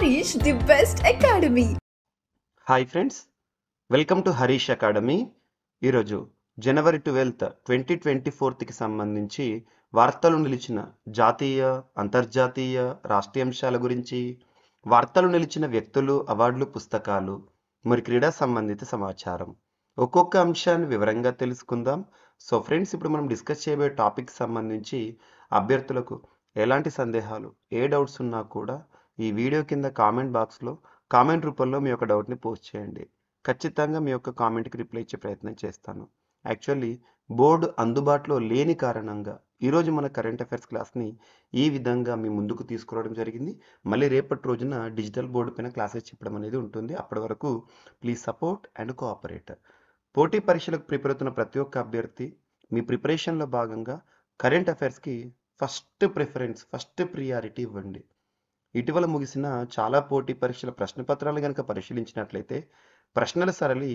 Harish, the best academy. Hi friends, welcome to Harish academy. ఈరోజు జనవరి 12 2024కి సంబంధించి వార్తలు నిలిచిన జాతీయ, అంతర్జాతీయ, రాష్ట్రీయ అంశాల గురించి, వార్తలు నిలిచిన వ్యక్తులు, అవార్డులు, పుస్తకాలు, మరి క్రీడా సంబంధిత సమాచారం ఒక్కొక్క అంశాన్ని వివరంగా తెలుసుకుందాం. సో ఫ్రెండ్స్, ఇప్పుడు మనం డిస్కస్ చేయబోయే టాపిక్ సంబంధించి అభ్యర్థులకు ఎలాంటి సందేహాలు, ఏ డౌట్స్ ఉన్నా కూడా ఈ వీడియో కింద కామెంట్ బాక్స్లో కామెంట్ రూపంలో మీ యొక్క డౌట్ని పోస్ట్ చేయండి. ఖచ్చితంగా మీ యొక్క కామెంట్కి రిప్లై ఇచ్చే ప్రయత్నం చేస్తాను. యాక్చువల్లీ బోర్డు అందుబాటులో లేని కారణంగా ఈరోజు మన కరెంట్ అఫైర్స్ క్లాస్ని ఈ విధంగా మీ ముందుకు తీసుకురావడం జరిగింది. మళ్ళీ రేపటి రోజున డిజిటల్ బోర్డు పైన క్లాసెస్ చెప్పడం అనేది ఉంటుంది. అప్పటి వరకు ప్లీజ్ సపోర్ట్ అండ్ కోఆపరేట్. పోటీ పరీక్షలకు ప్రిపేర్ అవుతున్న ప్రతి ఒక్క అభ్యర్థి మీ ప్రిపరేషన్లో భాగంగా కరెంట్ అఫైర్స్కి ఫస్ట్ ప్రిఫరెన్స్, ఫస్ట్ ప్రియారిటీ ఇవ్వండి. ఇటీవల ముగిసిన చాలా పోటీ పరీక్షల ప్రశ్నపత్రాలు కనుక పరిశీలించినట్లయితే ప్రశ్నల సరళి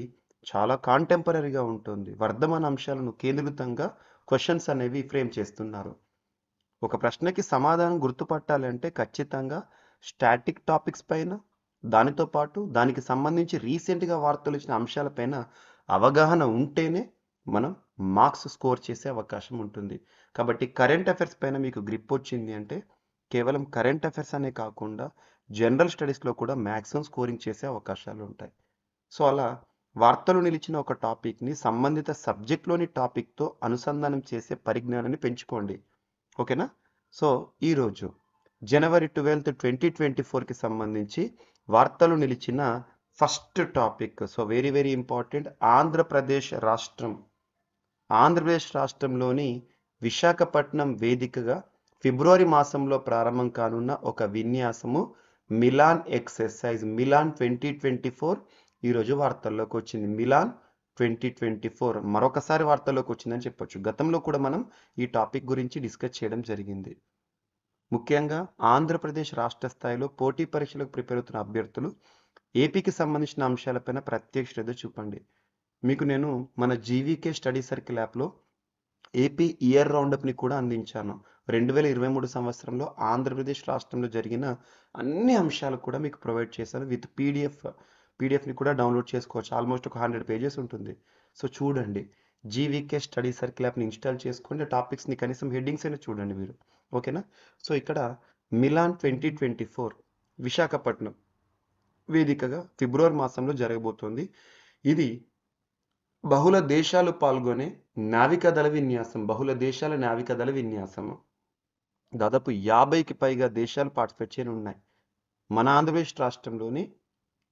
చాలా కాంటెంపరీగా ఉంటుంది. వర్ధమాన అంశాలను కేంద్రీకృతంగా క్వశ్చన్స్ అనేవి ఫ్రేమ్ చేస్తున్నారు. ఒక ప్రశ్నకి సమాధానం గుర్తుపట్టాలంటే ఖచ్చితంగా స్టాటిక్ టాపిక్స్ పైన, దానితో పాటు దానికి సంబంధించి రీసెంట్గా వార్తలు వచ్చిన అంశాలపైన అవగాహన ఉంటేనే మనం మార్క్స్ స్కోర్ చేసే అవకాశం ఉంటుంది. కాబట్టి కరెంట్ అఫైర్స్ పైన మీకు గ్రిప్ వచ్చింది అంటే కేవలం కరెంట్ అఫైర్స్ అనే కాకుండా జనరల్ స్టడీస్లో కూడా మ్యాక్సిమం స్కోరింగ్ చేసే అవకాశాలు ఉంటాయి. సో అలా వార్తలు నిలిచిన ఒక టాపిక్ని సంబంధిత సబ్జెక్ట్లోని టాపిక్తో అనుసంధానం చేసే పరిజ్ఞానాన్ని పెంచుకోండి. ఓకేనా? సో ఈరోజు జనవరి 12 2024కి సంబంధించి వార్తలు నిలిచిన first topic, so very very important, Andhra Pradesh రాష్ట్రంలోని విశాఖపట్నం వేదికగా ఫిబ్రవరి మాసంలో ప్రారంభం కానున్న ఒక విన్యాసము మిలాన్ ఎక్సర్సైజ్, మిలాన్ 2024 ఈరోజు వార్తల్లోకి వచ్చింది. మిలాన్ 2024 మరొకసారి వార్తల్లోకి వచ్చిందని చెప్పొచ్చు. గతంలో కూడా మనం ఈ టాపిక్ గురించి డిస్కస్ చేయడం జరిగింది. ముఖ్యంగా ఆంధ్రప్రదేశ్ రాష్ట్ర స్థాయిలో పోటీ పరీక్షలకు ప్రిపేర్ అవుతున్న అభ్యర్థులు ఏపీకి సంబంధించిన అంశాలపైన ప్రత్యేక శ్రద్ధ చూపండి. మీకు నేను మన జీవీకే స్టడీ సర్కిల్ యాప్లో ఏపీ ఇయర్ రౌండప్ని కూడా అందించాను. 2023 సంవత్సరంలో ఆంధ్రప్రదేశ్ రాష్ట్రంలో జరిగిన అన్ని అంశాలు కూడా మీకు ప్రొవైడ్ చేశాను విత్ పీడిఎఫ్ని కూడా డౌన్లోడ్ చేసుకోవచ్చు. ఆల్మోస్ట్ ఒక 100 పేజెస్ ఉంటుంది. సో చూడండి, జీవీకే స్టడీ సర్కిల్ యాప్ని ఇన్స్టాల్ చేసుకోండి. టాపిక్స్ని కనీసం హెడ్డింగ్స్ అయినా చూడండి మీరు. ఓకేనా? సో ఇక్కడ మిలాన్ 2024 విశాఖపట్నం వేదికగా ఫిబ్రవరి మాసంలో జరగబోతోంది. ఇది బహుళ దేశాలు పాల్గొనే నావికాదళ విన్యాసం, బహుళ దేశాల నావికాదళ విన్యాసము. దాదాపు 50కి పైగా దేశాలు పార్టిసిపేట్ చేయని ఉన్నాయి. మన ఆంధ్రప్రదేశ్ రాష్ట్రంలోని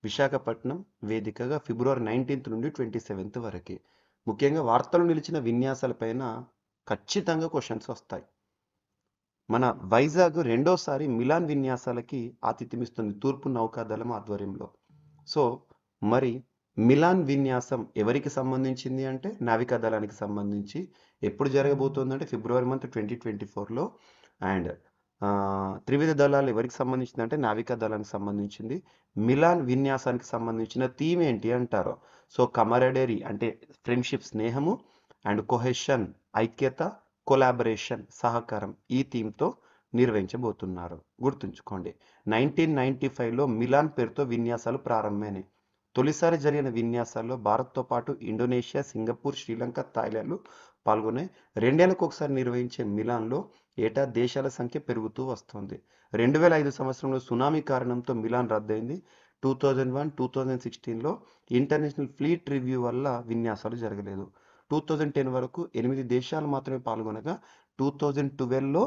విశాఖపట్నం వేదికగా ఫిబ్రవరి 19 నుండి 27 వరకు ముఖ్యంగా వార్తలు నిలిచిన విన్యాసాలపైన ఖచ్చితంగా క్వశ్చన్స్ వస్తాయి. మన వైజాగ్ రెండోసారి మిలాన్ విన్యాసాలకి ఆతిథ్యమిస్తుంది తూర్పు నౌకాదళం ఆధ్వర్యంలో. సో మరి మిలాన్ విన్యాసం ఎవరికి సంబంధించింది అంటే నావికా దళానికి సంబంధించి. ఎప్పుడు జరగబోతోందంటే ఫిబ్రవరి మంత్ 2024లో. అండ్ త్రివిధ దళాలు ఎవరికి సంబంధించింది అంటే నావికా దళానికి సంబంధించింది. మిలాన్ విన్యాసానికి సంబంధించిన థీమ్ ఏంటి అంటారు. సో కమరడరీ అంటే ఫ్రెండ్షిప్, స్నేహము, అండ్ కొహెషన్ ఐక్యత, కొలాబరేషన్ సహకారం, ఈ థీమ్తో నిర్వహించబోతున్నారు. గుర్తుంచుకోండి, 1995లో మిలాన్ పేరుతో విన్యాసాలు ప్రారంభమైనాయి. తొలిసారి జరిగిన విన్యాసాల్లో భారత్తో పాటు ఇండోనేషియా, సింగపూర్, శ్రీలంక, థాయిలాండ్లు పాల్గొనే. 2 ఏళ్లకు ఒకసారి నిర్వహించే మిలాన్లో ఏటా దేశాల సంఖ్య పెరుగుతూ వస్తుంది. 2005 సంవత్సరంలో సునామీ కారణంతో మిలాన్ రద్దయింది. 2001, 2016లో ఇంటర్నేషనల్ ఫ్లీట్ రివ్యూ వల్ల విన్యాసాలు జరగలేదు. 2010 వరకు 8 దేశాలు మాత్రమే పాల్గొనగా 2012లో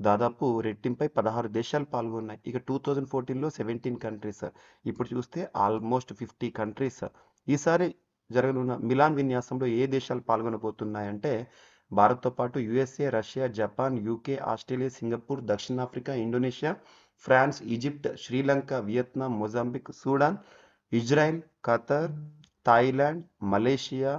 దాదాపు రెట్టింపై 16 దేశాలు పాల్గొన్నాయి. ఇక 2014లో 17 కంట్రీస్, ఇప్పుడు చూస్తే ఆల్మోస్ట్ 50 కంట్రీస్. ఈసారి జరగనున్న మిలాన్ విన్యాసంలో ఏ దేశాలు పాల్గొనబోతున్నాయంటే భారత్తో పాటు USA, Russia, Japan, UK, Australia, Singapore, దక్షిణాఫ్రికా, Indonesia, France, Egypt, Sri Lanka, Vietnam, Mozambique, Sudan, Israel, Qatar, Thailand, Malaysia,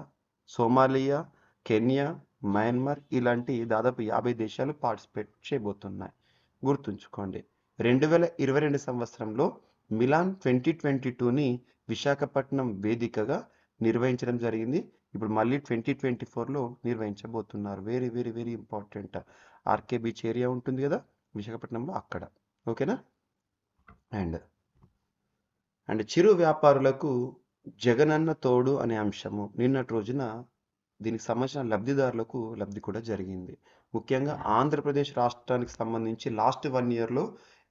Somalia, Kenya, Myanmar ఇలాంటి దాదాపు 50 దేశాలు పార్టిసిపేట్ చేయబోతున్నాయి. గుర్తుంచుకోండి, 2022 సంవత్సరంలో మిలాన్ 2022ని విశాఖపట్నం వేదికగా నిర్వహించడం జరిగింది. ఇప్పుడు మళ్ళీ 2024లో నిర్వహించబోతున్నారు. Very very very important. RK beach area ఉంటుంది కదా విశాఖపట్నంలో, అక్కడ. ఓకేనా? అండ్ అండ్ చిరు వ్యాపారులకు జగనన్న తోడు అనే అంశము నిన్నటి రోజున దీనికి సంబంధించిన లబ్ధిదారులకు లబ్ధి కూడా జరిగింది. ముఖ్యంగా ఆంధ్రప్రదేశ్ రాష్ట్రానికి సంబంధించి లాస్ట్ 1 ఇయర్లో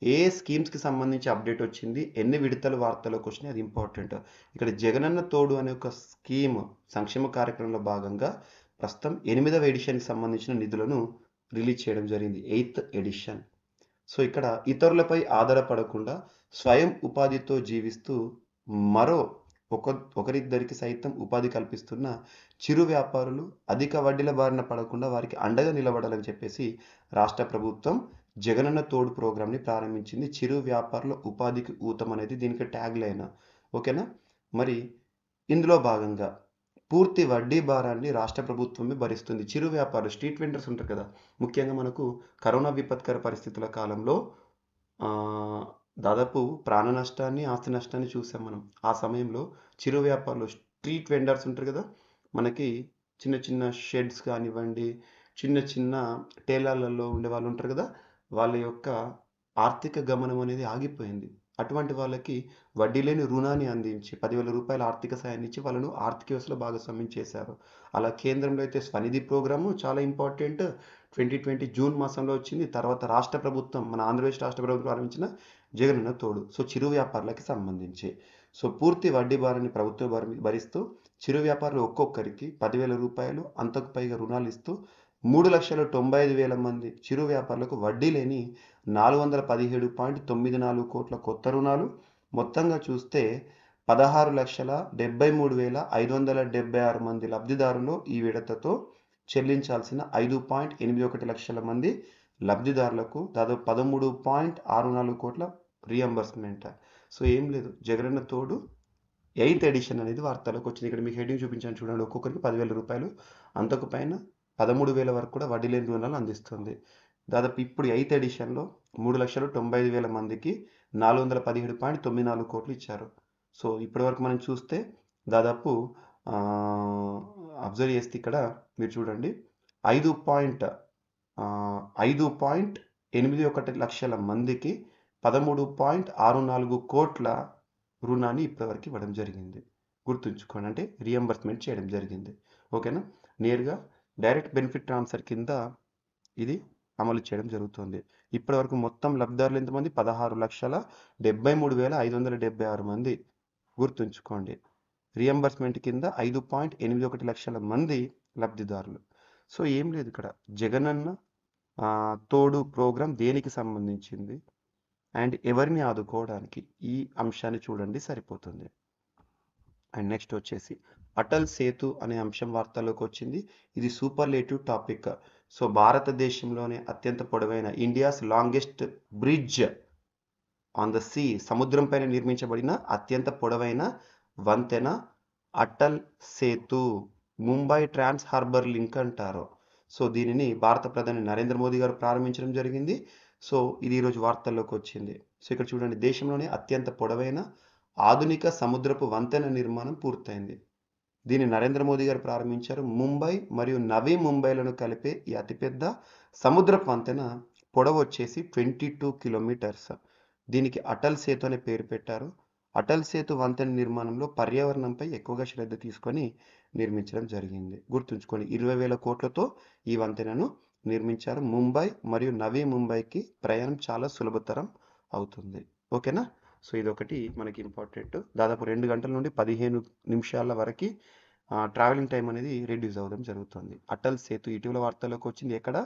ఏ స్కీమ్స్కి సంబంధించి అప్డేట్ వచ్చింది, ఎన్ని విడతలు వార్తలకు వచ్చినాయి, అది ఇంపార్టెంట్. ఇక్కడ జగనన్న తోడు అనే ఒక స్కీమ్ సంక్షేమ కార్యక్రమంలో భాగంగా ప్రస్తుతం 8వ ఎడిషన్కి సంబంధించిన నిధులను రిలీజ్ చేయడం జరిగింది. 8th edition. సో ఇక్కడ ఇతరులపై ఆధారపడకుండా స్వయం ఉపాధితో జీవిస్తూ మరో ఒకరిద్దరికి సైతం ఉపాధి కల్పిస్తున్న చిరు వ్యాపారులు అధిక వడ్డీల బారిన పడకుండా వారికి అండగా నిలబడాలని చెప్పేసి రాష్ట్ర ప్రభుత్వం జగనన్న తోడు ప్రోగ్రామ్ని ప్రారంభించింది. చిరు వ్యాపారుల ఉపాధికి ఊతం అనేది దీనికి ట్యాగ్ లైన్. ఓకేనా? మరి ఇందులో భాగంగా పూర్తి వడ్డీ భారాన్ని రాష్ట్ర ప్రభుత్వమే భరిస్తుంది. చిరు వ్యాపారులు, స్ట్రీట్ వెండర్స్ ఉంటారు కదా, ముఖ్యంగా మనకు కరోనా విపత్కర పరిస్థితుల కాలంలో దాదాపు ప్రాణ నష్టాన్ని, ఆస్తి నష్టాన్ని చూసాం మనం. ఆ సమయంలో చిరు వ్యాపారులు, స్ట్రీట్ వెండర్స్ ఉంటారు కదా, మనకి చిన్న చిన్న షెడ్స్ కానివ్వండి, చిన్న చిన్న టేలాలలో ఉండే వాళ్ళు ఉంటారు కదా, వాళ్ళ యొక్క ఆర్థిక గమనం అనేది ఆగిపోయింది. అటువంటి వాళ్ళకి వడ్డీ లేని రుణాన్ని అందించి 10,000 రూపాయల ఆర్థిక సాయాన్ని ఇచ్చి వాళ్ళను ఆర్థిక వ్యవస్థలో భాగస్వామ్యం చేశారు. అలా కేంద్రంలో అయితే స్వనిధి ప్రోగ్రాము చాలా ఇంపార్టెంట్. 2020 జూన్ మాసంలో వచ్చింది. తర్వాత రాష్ట్ర ప్రభుత్వం, మన ఆంధ్రప్రదేశ్ రాష్ట్ర ప్రభుత్వం ప్రారంభించిన జగనన్న తోడు. సో చిరు వ్యాపారులకి సంబంధించి సో పూర్తి వడ్డీ భారాన్ని ప్రభుత్వం భరిస్తూ చిరు వ్యాపారులు ఒక్కొక్కరికి 10,000 రూపాయలు అంతకు పైగా రుణాలు ఇస్తూ 3,95,000 మంది చిరు వ్యాపారులకు వడ్డీ లేని 417.94 కోట్ల కొత్త రుణాలు, మొత్తంగా చూస్తే 16,73,576 మంది లబ్ధిదారులు ఈ విడతతో చెల్లించాల్సిన 5.81 లక్షల మంది లబ్ధిదారులకు దాదాపు 13.64 కోట్ల రీఎంబర్స్మెంట్. సో ఏం లేదు, జగనన్న తోడు 8th ఎడిషన్ అనేది వార్తలకు వచ్చింది. ఇక్కడ మీకు హెడ్డింగ్ చూపించాను చూడండి. ఒక్కొక్కరికి 10,000 రూపాయలు అంతకు పైన 13,000 వరకు కూడా వడ్డీ లేని రుణాలు అందిస్తుంది. దాదాపు ఇప్పుడు 8th ఎడిషన్లో 3,95,000 మందికి 417.94 కోట్లు ఇచ్చారు. సో ఇప్పటి వరకు మనం చూస్తే దాదాపు అబ్జర్వ్ చేస్తే ఇక్కడ మీరు చూడండి 5.81 లక్షల మందికి 13.64 కోట్ల రుణాన్ని ఇప్పటివరకు ఇవ్వడం జరిగింది. గుర్తుంచుకోండి, అంటే రియంబర్స్మెంట్ చేయడం జరిగింది. ఓకేనా? నేరుగా డైరెక్ట్ బెనిఫిట్ ట్రాన్స్ఫర్ కింద ఇది అమలు చేయడం జరుగుతుంది. ఇప్పటి వరకు మొత్తం లబ్ధిదారులు ఎంతమంది? 16,73,576 మంది. గుర్తుంచుకోండి, రియంబర్స్మెంట్ కింద 5.81 లక్షల మంది లబ్ధిదారులు. సో ఏం లేదు, ఇక్కడ జగనన్న తోడు ప్రోగ్రాం దేనికి సంబంధించింది అండ్ ఎవరిని ఆదుకోవడానికి, ఈ అంశాన్ని చూడండి సరిపోతుంది. అండ్ నెక్స్ట్ వచ్చేసి అటల్ సేతు అనే అంశం వార్తల్లోకి వచ్చింది. ఇది సూపర్లేటివ్ టాపిక్. సో భారతదేశంలోనే అత్యంత పొడవైన India's longest bridge on the sea, సముద్రం పైన నిర్మించబడిన అత్యంత పొడవైన వంతెన Atal Setu, Mumbai trans harbour link అంటారు. సో దీనిని భారత ప్రధాని నరేంద్ర మోదీ గారు ప్రారంభించడం జరిగింది. సో ఇది ఈరోజు వార్తల్లోకి వచ్చింది. సో ఇక్కడ చూడండి, దేశంలోనే అత్యంత పొడవైన ఆధునిక సముద్రపు వంతెన నిర్మాణం పూర్తయింది. దీన్ని నరేంద్ర మోదీ గారు ప్రారంభించారు. ముంబై మరియు నవీ ముంబైలను కలిపే ఈ అతిపెద్ద సముద్రపు వంతెన పొడవు వచ్చేసి 22 కిలోమీటర్స్. దీనికి అటల్ సేతు అనే పేరు పెట్టారు. అటల్ సేతు వంతెన నిర్మాణంలో పర్యావరణంపై ఎక్కువగా శ్రద్ధ తీసుకొని నిర్మించడం జరిగింది. గుర్తుంచుకోండి, 20,000 కోట్లతో ఈ వంతెనను నిర్మించారు. ముంబై మరియు నవీ ముంబైకి ప్రయాణం చాలా సులభతరం అవుతుంది. ఓకేనా? సో ఇదొకటి మనకి ఇంపార్టెంట్. దాదాపు 2 గంటల నుండి 15 నిమిషాల వరకు ట్రావెలింగ్ టైం అనేది రెడ్యూస్ అవ్వడం జరుగుతుంది. అటల్ సేతు ఇటీవల వార్తల్లోకి వచ్చింది. ఎక్కడ?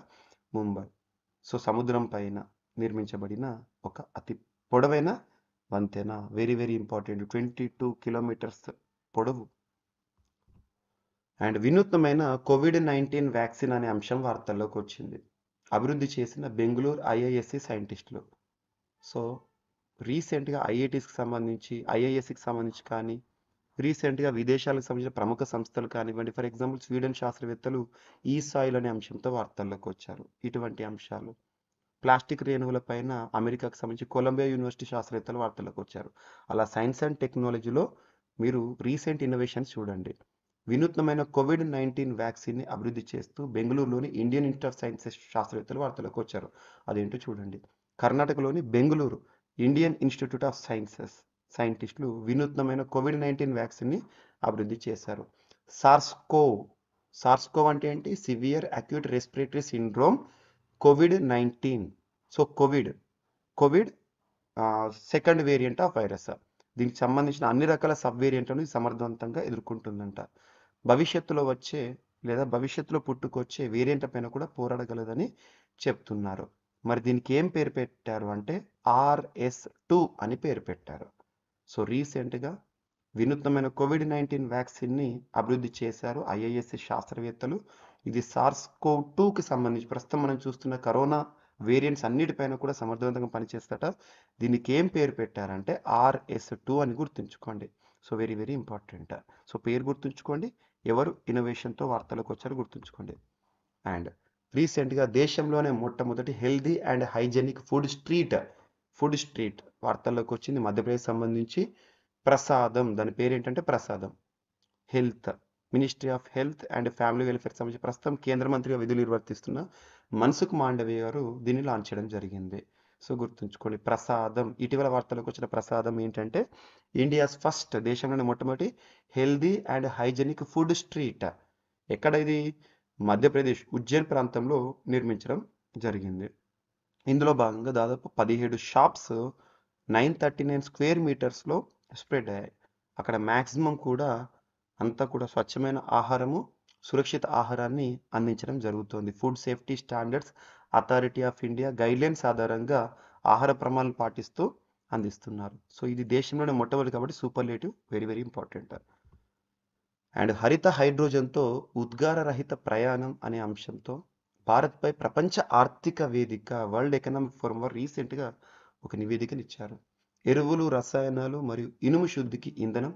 ముంబై. సో సముద్రం పైన నిర్మించబడిన ఒక అతి పొడవైన వంతెన, వెరీ వెరీ ఇంపార్టెంట్, 22 కిలోమీటర్స్ పొడవు. అండ్ వినూత్నమైన COVID-19 వ్యాక్సిన్ అనే అంశం వార్తల్లోకి వచ్చింది. అభివృద్ధి చేసిన బెంగళూరు IISc సైంటిస్టులు. సో రీసెంట్గా ఐఐటీస్కి సంబంధించి, ఐఐఎస్సికి సంబంధించి కానీ, రీసెంట్గా విదేశాలకు సంబంధించిన ప్రముఖ సంస్థలు కానివ్వండి, ఫర్ ఎగ్జాంపుల్ స్వీడన్ శాస్త్రవేత్తలు ఈ సాయిల్ అనే అంశంతో వార్తల్లోకి వచ్చారు. ఇటువంటి అంశాలు, ప్లాస్టిక్ రేణువుల పైన అమెరికాకు సంబంధించి కొలంబియా యూనివర్సిటీ శాస్త్రవేత్తలు వార్తల్లోకి వచ్చారు. అలా సైన్స్ అండ్ టెక్నాలజీలో మీరు రీసెంట్ ఇన్నోవేషన్స్ చూడండి. వినూత్నమైన COVID-19 వ్యాక్సిన్ని అభివృద్ధి చేస్తూ బెంగళూరులోని ఇండియన్ ఇన్స్టిట్యూట్ ఆఫ్ సైన్సెస్ శాస్త్రవేత్తలు వార్తలకు వచ్చారు. అదేంటో చూడండి. కర్ణాటకలోని Bengaluru Indian institute of sciences సైంటిస్టులు వినూత్నమైన కోవిడ్-19 వ్యాక్సిన్ని అభివృద్ధి చేశారు. సార్స్కోవ్ సార్స్కోవ్ అంటే ఏంటి? Severe acute respiratory syndrome COVID-19. So Covid second variant of virus. దీనికి సంబంధించిన అన్ని రకాల సబ్ వేరియంట్లను సమర్థవంతంగా ఎదుర్కొంటుందంట. భవిష్యత్తులో పుట్టుకొచ్చే వేరియంట్ల పైన కూడా పోరాడగలదని చెప్తున్నారు. మరి దీనికి ఏం పేరు పెట్టారు అంటే RS2 అని పేరు పెట్టారు. సో రీసెంట్గా వినూత్నమైన కోవిడ్-19 వ్యాక్సిన్ని అభివృద్ధి చేశారు IISc శాస్త్రవేత్తలు. ఇది SARS-CoV-2కి సంబంధించి ప్రస్తుతం మనం చూస్తున్న కరోనా వేరియంట్స్ అన్నిటిపైన కూడా సమర్థవంతంగా పనిచేస్తట. దీనికి ఏం పేరు పెట్టారంటే RS2 అని గుర్తుంచుకోండి. So very very important. So పేరు గుర్తుంచుకోండి, ఎవరు ఇన్నోవేషన్తో వార్తలకు వచ్చారో గుర్తుంచుకోండి. అండ్ రీసెంట్గా దేశంలోనే మొట్టమొదటి healthy and hygienic food street వార్తల్లోకి వచ్చింది. మధ్యప్రదేశ్ సంబంధించి ప్రసాదం, దాని పేరు ఏంటంటే Prasadam. Health ministry of health and family welfare సంబంధించి ప్రస్తుతం కేంద్ర మంత్రిగా విధులు నిర్వర్తిస్తున్న మన్సుఖ్ మాండవీయ గారు దీన్ని లాంచ్ చేయడం జరిగింది. సో గుర్తుంచుకోండి, ప్రసాదం. ఇటీవల వార్తలకు వచ్చిన ప్రసాదం ఏంటంటే ఇండియాస్ ఫస్ట్, దేశంలోని మొట్టమొదటి healthy and hygienic food street. ఎక్కడ ఇది? మధ్యప్రదేశ్ ఉజ్జయిన్ ప్రాంతంలో నిర్మించడం జరిగింది. ఇందులో భాగంగా దాదాపు 17 షాప్స్ 939 స్క్వేర్ మీటర్స్లో స్ప్రెడ్ అయ్యాయి. అక్కడ మ్యాక్సిమం కూడా అంతా కూడా స్వచ్ఛమైన ఆహారము, సురక్షిత ఆహారాన్ని అందించడం జరుగుతుంది. Food safety standards authority of India guidelines ఆధారంగా ఆహార ప్రమాణాలు పాటిస్తూ అందిస్తున్నారు. సో ఇది దేశంలోనే మొట్టమొదటి కాబట్టి superlative, very very important. And హరిత హైడ్రోజన్తో ఉద్గార రహిత ప్రయాణం అనే అంశంతో భారత్పై ప్రపంచ ఆర్థిక వేదిక వరల్డ్ ఎకనామిక్ ఫోరం వారు రీసెంట్గా ఒక నివేదికనిచ్చారు. ఎరువులు, రసాయనాలు మరియు ఇనుము శుద్ధికి ఇంధనం,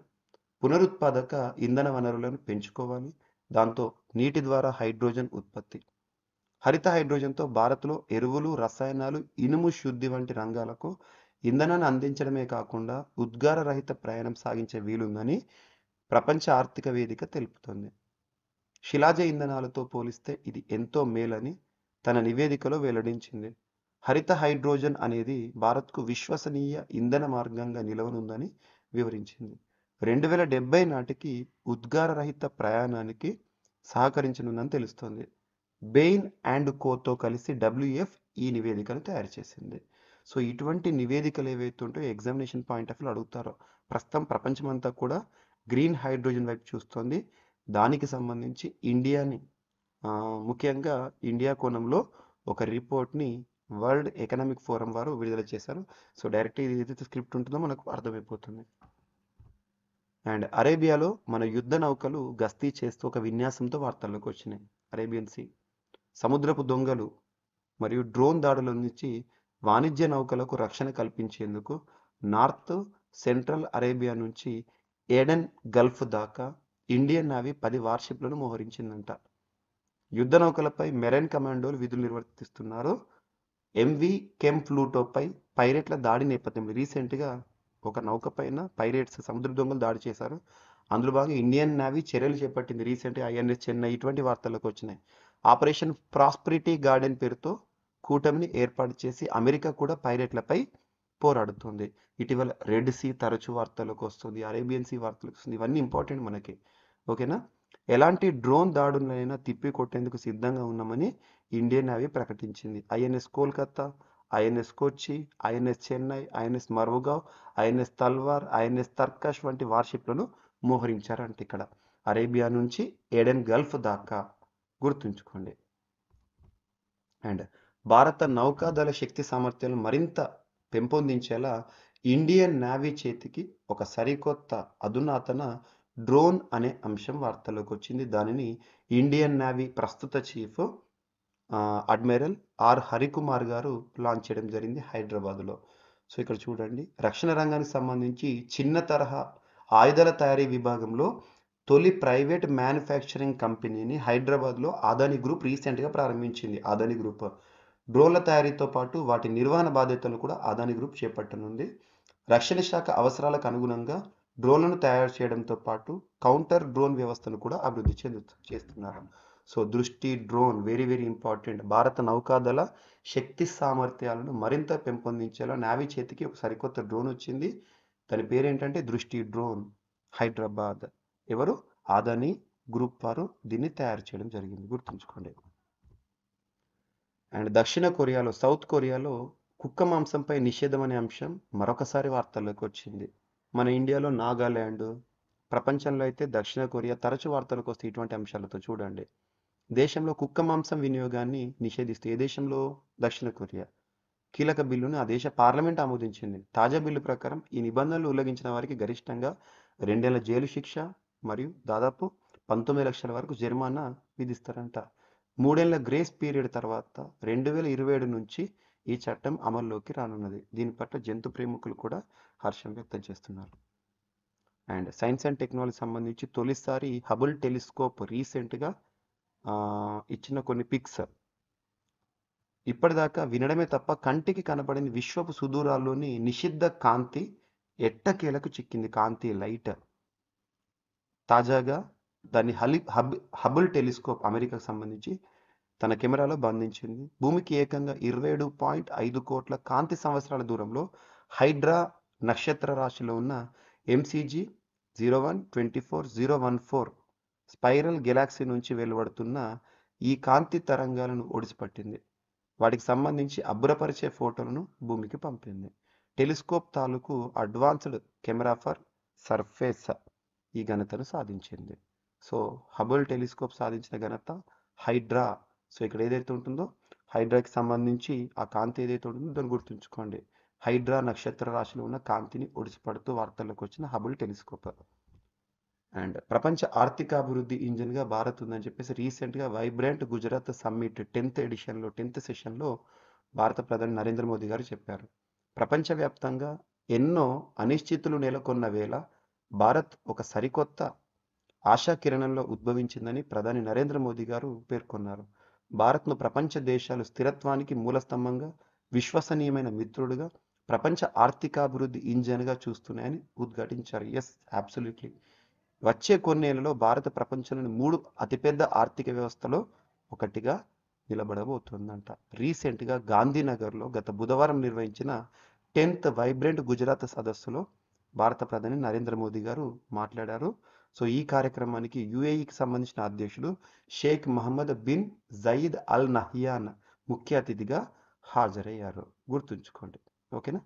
పునరుత్పాదక ఇంధన వనరులను పెంచుకోవాలి, దాంతో నీటి ద్వారా హైడ్రోజన్ ఉత్పత్తి. హరిత హైడ్రోజన్తో భారత్లో ఎరువులు, రసాయనాలు, ఇనుము శుద్ధి వంటి రంగాలకు ఇంధనాన్ని అందించడమే కాకుండా ఉద్గార రహిత ప్రయాణం సాగించే వీలుందని ప్రపంచ ఆర్థిక వేదిక తెలుపుతోంది. శిలాజ ఇంధనాలతో పోలిస్తే ఇది ఎంతో మేలని తన నివేదికలో వెల్లడించింది. హరిత హైడ్రోజన్ అనేది భారత్కు విశ్వసనీయ ఇంధన మార్గంగా నిలవనుందని వివరించింది. 2070 నాటికి ఉద్గార రహిత ప్రయాణానికి సహకరించనుందని తెలుస్తోంది. బెయిన్ అండ్ కోతో కలిసి WF ఈ నివేదికను తయారు చేసింది. సో ఇటువంటి నివేదికలు ఏవైతే ఉంటాయో ఎగ్జామినేషన్ పాయింట్ ఆఫ్ వ్యూ అడుగుతారో, ప్రస్తుతం ప్రపంచమంతా కూడా గ్రీన్ హైడ్రోజన్ వైపు చూస్తోంది. దానికి సంబంధించి ముఖ్యంగా ఇండియా కోణంలో ఒక రిపోర్ట్ని వరల్డ్ ఎకనామిక్ ఫోరం వారు విడుదల చేశారు. సో డైరెక్ట్ ఇది ఏదైతే స్క్రిప్ట్ ఉంటుందో మనకు అర్థమైపోతుంది. అండ్ అరేబియాలో మన యుద్ధ నౌకలు గస్తీ చేస్తూ ఒక విన్యాసంతో వార్తల్లోకి వచ్చినాయి. అరేబియన్ సీ సముద్రపు దొంగలు మరియు డ్రోన్ దాడుల నుంచి వాణిజ్య నౌకలకు రక్షణ కల్పించేందుకు నార్త్ సెంట్రల్ అరేబియా నుంచి ఏడెన్ గల్ఫ్ దాకా ఇండియన్ నేవీ 10 వార్షిప్లను మోహరించిందంట. యుద్ధ నౌకలపై మెరైన్ కమాండోలు విధులు నిర్వర్తిస్తున్నారు. MV కెమ్ ప్లూటోపై పైరేట్ల దాడి నేపథ్యంలో రీసెంట్గా ఒక నౌక పైన పైరేట్స్, సముద్ర దొంగలు దాడి చేశారు. అందులో భాగంగా ఇండియన్ నేవీ చర్యలు చేపట్టింది. రీసెంట్గా INS చెన్నై ఇటువంటి వార్తలకు వచ్చినాయి. ఆపరేషన్ ప్రాస్పరిటీ గార్డెన్ పేరుతో కూటమిని ఏర్పాటు చేసి అమెరికా కూడా పైరేట్లపై పోరాడుతుంది. ఇటీవల రెడ్ సీ తరచూ వార్తలకు వస్తుంది, అరేబియన్ సీ వార్తలకు వస్తుంది. ఇవన్నీ ఇంపార్టెంట్ మనకి, ఓకేనా? ఎలాంటి డ్రోన్ దాడులైనా తిప్పి కొట్టేందుకు సిద్ధంగా ఉన్నామని ఇండియన్ నేవీ ప్రకటించింది. INS కోల్కతా, INS కొచ్చి, INS చెన్నై, INS మర్ముగావ్, INS తల్వార్, INS తర్కష్ వంటి వార్షిప్లను మోహరించారంటే ఇక్కడ అరేబియా నుంచి ఏడెన్ గల్ఫ్ దాకా గుర్తుంచుకోండి. అండ్ భారత నౌకాదళ శక్తి సామర్థ్యాలను మరింత పెంపొందించేలా ఇండియన్ నేవీ చేతికి ఒక సరికొత్త అధునాతన డ్రోన్ అనే అంశం వార్తల్లోకి వచ్చింది. దానిని ఇండియన్ నేవీ ప్రస్తుత చీఫ్ అడ్మిరల్ హరికుమార్ గారు లాంచ్ చేయడం జరిగింది హైదరాబాద్లో. సో ఇక్కడ చూడండి, రక్షణ రంగానికి సంబంధించి చిన్న తరహా ఆయుధాల తయారీ విభాగంలో తొలి ప్రైవేట్ మ్యానుఫ్యాక్చరింగ్ కంపెనీని హైదరాబాద్లో అదానీ గ్రూప్ రీసెంట్గా ప్రారంభించింది. అదానీ గ్రూప్ డ్రోన్ల తయారీతో పాటు వాటి నిర్వహణ బాధ్యతలు కూడా అదానీ గ్రూప్ చేపట్టనుంది. రక్షణ శాఖ అవసరాలకు అనుగుణంగా డ్రోన్లను తయారు చేయడంతో పాటు కౌంటర్ డ్రోన్ వ్యవస్థను కూడా అభివృద్ధి చేస్తున్నారు. సో దృష్టి డ్రోన్ వెరీ వెరీ ఇంపార్టెంట్. భారత నౌకాదళ శక్తి సామర్థ్యాలను మరింత పెంపొందించేలా నేవీ చేతికి ఒక సరికొత్త డ్రోన్ వచ్చింది. దాని పేరు ఏంటంటే దృష్టి డ్రోన్, హైదరాబాద్. ఎవరు? అదానీ గ్రూప్ వారు దీన్ని తయారు చేయడం జరిగింది, గుర్తుంచుకోండి. అండ్ దక్షిణ కొరియాలో, సౌత్ కొరియాలో కుక్క మాంసంపై నిషేధం అనే అంశం మరొకసారి వార్తల్లోకి వచ్చింది. మన ఇండియాలో నాగాల్యాండ్, ప్రపంచంలో అయితే దక్షిణ కొరియా తరచు వార్తలకు వస్తే ఇటువంటి అంశాలతో చూడండి. దేశంలో కుక్క మాంసం వినియోగాన్ని నిషేధిస్తూ ఏ దేశంలో? దక్షిణ కొరియా కీలక బిల్లును ఆ దేశ పార్లమెంట్ ఆమోదించింది. తాజా బిల్లు ప్రకారం ఈ నిబంధనలు ఉల్లంఘించిన వారికి గరిష్టంగా 2 ఏళ్ల జైలు శిక్ష మరియు దాదాపు 19 లక్షల వరకు జరిమానా విధిస్తారంట. 3 ఏళ్ల గ్రేస్ పీరియడ్ తర్వాత 2027 నుంచి ఈ చట్టం అమల్లోకి రానున్నది. దీని పట్ల జంతు ప్రేమికులు కూడా హర్షం వ్యక్తం చేస్తున్నారు. అండ్ సైన్స్ అండ్ టెక్నాలజీ సంబంధించి తొలిసారి హబుల్ టెలిస్కోప్ రీసెంట్గా ఇచ్చిన కొన్ని పిక్స్. ఇప్పటిదాకా వినడమే తప్ప కంటికి కనపడింది విశ్వపు సుదూరాల్లోని నిషిద్ధ కాంతి ఎట్టకేలకు చిక్కింది. కాంతి లైట్ తాజాగా దాన్ని హబుల్ టెలిస్కోప్ అమెరికాకు సంబంధించి తన కెమెరాలో బంధించింది. భూమికి ఏకంగా 27.5 కోట్ల కాంతి సంవత్సరాల దూరంలో హైడ్రా నక్షత్ర రాశిలో ఉన్న MCG 0124014 స్పైరల్ గెలాక్సీ నుంచి వెలువడుతున్న ఈ కాంతి తరంగాలను ఒడిసిపట్టింది. వాటికి సంబంధించి అబ్బురపరిచే ఫోటోలను భూమికి పంపింది. టెలిస్కోప్ తాలూకు అడ్వాన్స్డ్ కెమెరా ఫర్ సర్ఫేస్ ఈ ఘనతను సాధించింది. సో హబుల్ టెలిస్కోప్ సాధించిన ఘనత హైడ్రా. సో ఇక్కడ ఏదైతే ఉంటుందో హైడ్రాకి సంబంధించి ఆ కాంతి ఏదైతే ఉంటుందో దాన్ని గుర్తుంచుకోండి. హైడ్రా నక్షత్ర రాశిలో ఉన్న కాంతిని ఒడిసిపడుతూ వార్తల్లోకి వచ్చిన హబుల్ టెలిస్కోప్. అండ్ ప్రపంచ ఆర్థికాభివృద్ధి ఇంజిన్గా భారత్ ఉందని చెప్పేసి రీసెంట్గా వైబ్రెంట్ గుజరాత్ సమ్మిట్ 10th సెషన్లో భారత ప్రధాని నరేంద్ర మోదీ గారు చెప్పారు. ప్రపంచవ్యాప్తంగా ఎన్నో అనిశ్చితులు నెలకొన్న వేళ భారత్ ఒక సరికొత్త ఆశాకిరణంలో ఉద్భవించిందని ప్రధాని నరేంద్ర మోదీ గారు పేర్కొన్నారు. భారత్ను ప్రపంచ దేశాలు స్థిరత్వానికి మూలస్తంభంగా, విశ్వసనీయమైన మిత్రుడుగా, ప్రపంచ ఆర్థికాభివృద్ధి ఇంజన్గా చూస్తున్నాయని ఉద్ఘాటించారు. Yes, absolutely. వచ్చే కొన్నేళ్లలో భారత ప్రపంచంలోని 3 అతిపెద్ద ఆర్థిక వ్యవస్థలో ఒకటిగా నిలబడబోతుందంట. రీసెంట్గా గాంధీనగర్లో గత బుధవారం నిర్వహించిన 10th వైబ్రెంట్ గుజరాత్ సదస్సులో భారత ప్రధాని నరేంద్ర మోదీ గారు మాట్లాడారు. సో ఈ కార్యక్రమానికి UAEకి సంబంధించిన అధ్యక్షుడు Sheikh Mohamed bin Zayed Al Nahyan ముఖ్య అతిథిగా హాజరయ్యారు, గుర్తుంచుకోండి. ఓకేనా.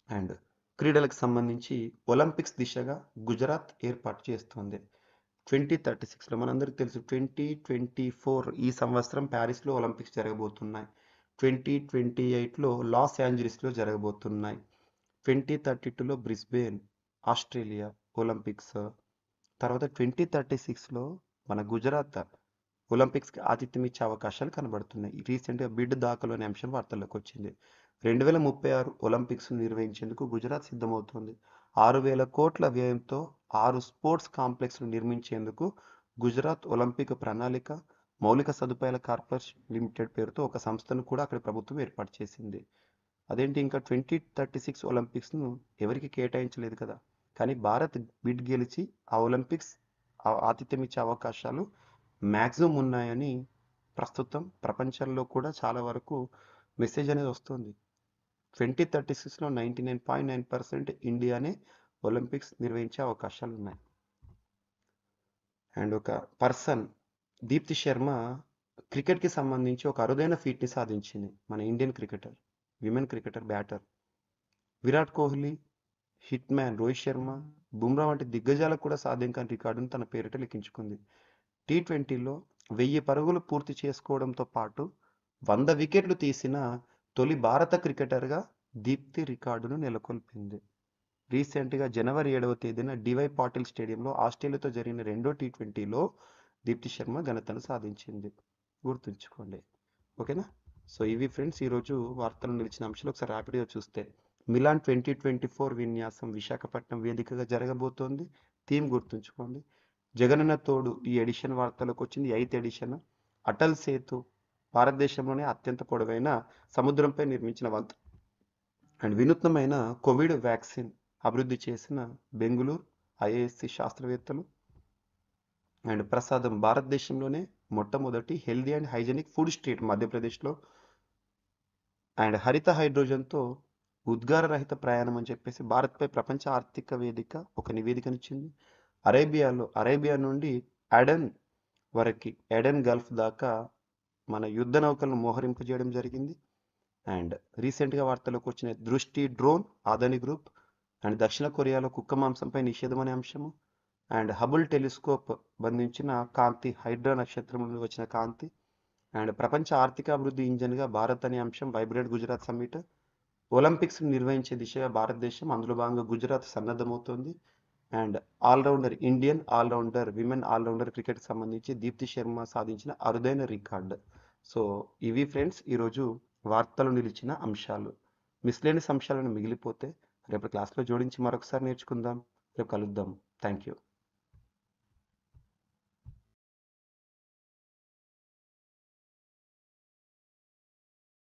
అండ్ క్రీడలకు సంబంధించి ఒలింపిక్స్ దిశగా గుజరాత్ ఏర్పాటు చేస్తుంది. 2036లో మనందరికీ తెలుసు 2024 ఈ సంవత్సరం ప్యారిస్లో ఒలింపిక్స్ జరగబోతున్నాయి. 2028లో లాస్ ఏంజలీస్లో జరగబోతున్నాయి. 2032లో బ్రిస్బేన్ ఆస్ట్రేలియా ఒలింపిక్స్. తర్వాత 2036లో మన గుజరాత్ ఒలింపిక్స్కి ఆతిథ్యం ఇచ్చే అవకాశాలు కనబడుతున్నాయి. రీసెంట్గా బిడ్ దాఖలు అనే అంశం వార్తల్లోకి వచ్చింది. 2036 ఒలింపిక్స్ నిర్వహించేందుకు గుజరాత్ సిద్ధమవుతోంది. 6,000 కోట్ల వ్యయంతో 6 స్పోర్ట్స్ కాంప్లెక్స్ను నిర్మించేందుకు గుజరాత్ ఒలింపిక్ ప్రణాళిక మౌలిక సదుపాయాల కార్పొరేషన్ లిమిటెడ్ పేరుతో ఒక సంస్థను కూడా అక్కడ ప్రభుత్వం ఏర్పాటు చేసింది. అదేంటి, ఇంకా 2036 ఒలింపిక్స్ను ఎవరికి కేటాయించలేదు కదా, కానీ భారత్ బిడ్ గెలిచి ఆ ఒలింపిక్స్ ఆతిథ్యం ఇచ్చే అవకాశాలు మ్యాక్సిమం ఉన్నాయని ప్రస్తుతం ప్రపంచంలో కూడా చాలా వరకు మెసేజ్ అనేది వస్తుంది. 2036లో 99.9% ఇండియానే ఒలింపిక్స్ నిర్వహించే అవకాశాలు ఉన్నాయి. అండ్ ఒక పర్సన్ దీప్తి శర్మ క్రికెట్కి సంబంధించి ఒక అరుదైన ఫీట్ని సాధించింది. మన Indian cricketer, women cricketer, batter. Virat Kohli, hit man Rohit Sharma, Bumrah వంటి దిగ్గజాలకు కూడా సాధ్యం కాని రికార్డును తన పేరిట లిఖించుకుంది. T20లో 1000 పరుగులు పూర్తి చేసుకోవడంతో పాటు 100 వికెట్లు తీసిన తొలి భారత క్రికెటర్గా దీప్తి రికార్డును నెలకొల్పింది. రీసెంట్గా జనవరి 7వ తేదీన DY పాటిల్ స్టేడియంలో ఆస్ట్రేలియాతో జరిగిన 2వ T20లో దీప్తి శర్మ ఘనతను సాధించింది, గుర్తుంచుకోండి. ఓకేనా. సో ఇవి ఫ్రెండ్స్ ఈరోజు వార్తలు నిలిచిన అంశాలు. ఒకసారి ర్యాపిడ్గా చూస్తే మిలాన్ 2024 విన్యాసం విశాఖపట్నం వేదికగా జరగబోతోంది. థీమ్ గుర్తుంచుకోండి. జగనన్న తోడు ఈ ఎడిషన్ వార్తలకు వచ్చింది, 8th ఎడిషన్. అటల్ సేతు భారతదేశంలోనే అత్యంత పొడవైన సముద్రంపై నిర్మించిన వంతెన. అండ్ వినూత్నమైన కోవిడ్ వ్యాక్సిన్ అభివృద్ధి చేసిన బెంగుళూరు IISc శాస్త్రవేత్తలు. అండ్ ప్రసాదం భారతదేశంలోనే మొట్టమొదటి healthy and hygienic food street మధ్యప్రదేశ్లో. అండ్ హరిత హైడ్రోజన్తో ఉద్గార రహిత ప్రయాణం అని చెప్పేసి భారత్పై ప్రపంచ ఆర్థిక వేదిక ఒక నివేదికనిచ్చింది. అరేబియా నుండి అడెన్ ఎడెన్ గల్ఫ్ దాకా మన యుద్ధ నౌకలను మోహరింపజేయడం జరిగింది. అండ్ రీసెంట్గా వార్తలోకి వచ్చిన దృష్టి డ్రోన్ అదాని గ్రూప్, అండ్ దక్షిణ కొరియాలో కుక్క మాంసంపై నిషేధం అనే అంశము, అండ్ హబుల్ టెలిస్కోప్ బంధించిన కాంతి, హైడ్రా నక్షత్రం నుండి వచ్చిన కాంతి, అండ్ ప్రపంచ ఆర్థిక అభివృద్ధి ఇంజన్గా భారత్ అనే అంశం, వైబ్రెంట్ గుజరాత్ సమ్మిట్, ఒలింపిక్స్ నిర్వహించే దిశగా భారతదేశం, అందులో భాగంగా గుజరాత్ సన్నద్ధమవుతోంది, అండ్ విమెన్ ఆల్రౌండర్ క్రికెట్కి సంబంధించి దీప్తి శర్మ సాధించిన అరుదైన రికార్డ్. సో ఇవి ఫ్రెండ్స్ ఈరోజు వార్తలు నిలిచిన అంశాలు. మిస్లేనియస్ అంశాలను మిగిలిపోతే రేపు క్లాస్లో జోడించి మరొకసారి నేర్చుకుందాం. రేపు కలుద్దాం. Thank you.